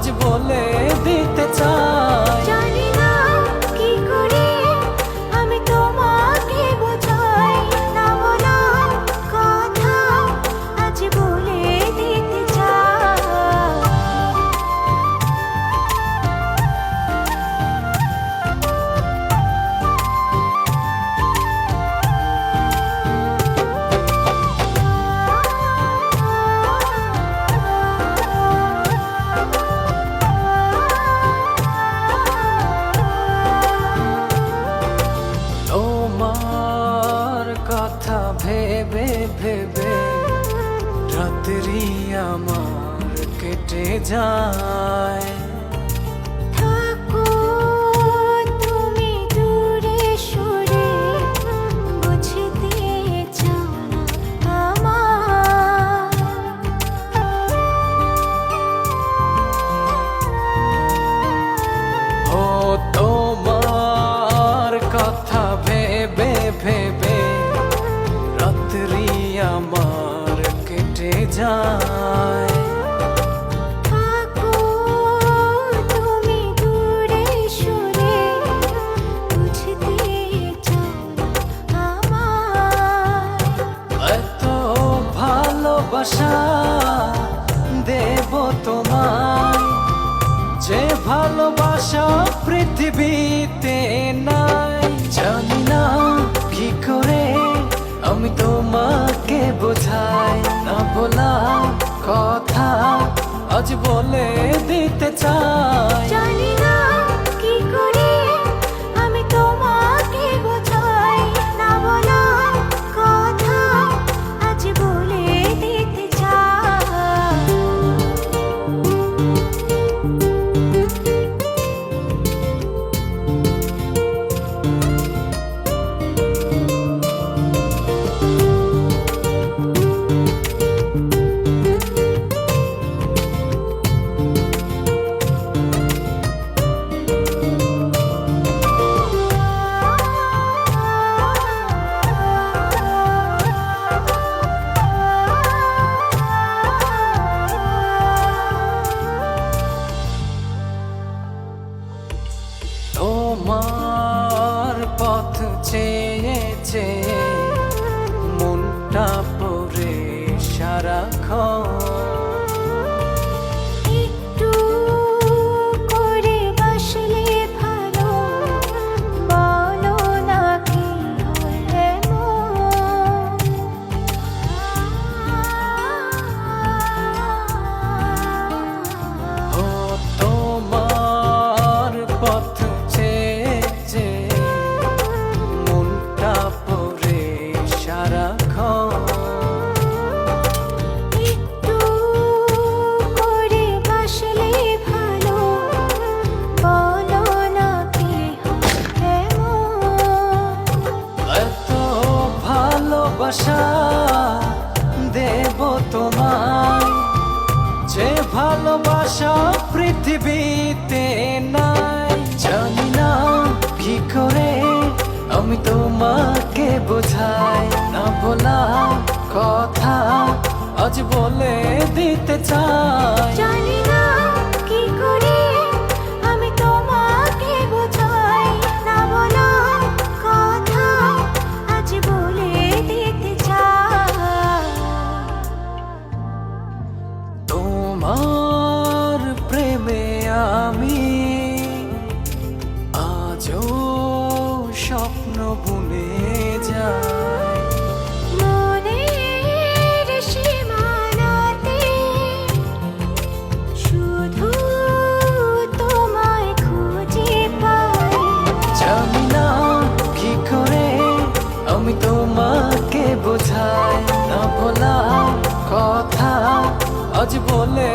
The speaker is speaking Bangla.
আজ বলে দিতে চাই। জানি না কি করে আমি তোমাকে বোঝাই, না বলা কথা আজ বলে দিতে চাই। তোমার কথা ভেবে ভেবে রাত্রি আমার কেটে যায়। থাকো তুমি দূরে সরে, বুঝতে চাও না আমার। ও তোমার কথা ভেবে ভেবে রাত্রি আমার কেটে যায়। থাকো তুমি দূরে সরে, বুঝতে চাও না আমার। এত ভালোবাসা দেব তোমায়, যে ভালোবাসা পৃথিবীতে নাই। জানি না কি করে আমি তোমাকে বোঝাই, না বলা কথা আজ বলে দিতে চাই। জানি না কি করে আমি তোমাকে বোঝাই, না বলা কথা আজ বলে দিতে চাই। তোমার পথ চেয়ে চেয়ে মনটা পড়ে সারাক্ষণ। একটু করে বাসলে ভালো, বলো না কি হলে ও তোমার পথ চেয়ে চেয়ে মনটা পড়ে সারাক্ষণ। একটু করে বাসলে ভালো, বলো না কি হলে এত ভালোবাসা দেব তোমায়, যে ভালোবাসা পৃথিবীতে নাই। জানি না কি করে আমি তোমাকে বোঝাই, না বলা কথা আজ বলে দিতে চাই। জানি না কি করে আমি তোমাকে বোঝাই, না বলা কথা আজ বলে দিতে চাই। তোমার প্রেমে আমি আজও স্বপ্ন বুনে যাই। মনের সীমানাতে শুধু তোমায় খুঁজে পাই। জানি না কি করে আমি তোমাকে বোঝাই, না বলা কথা আজ বলে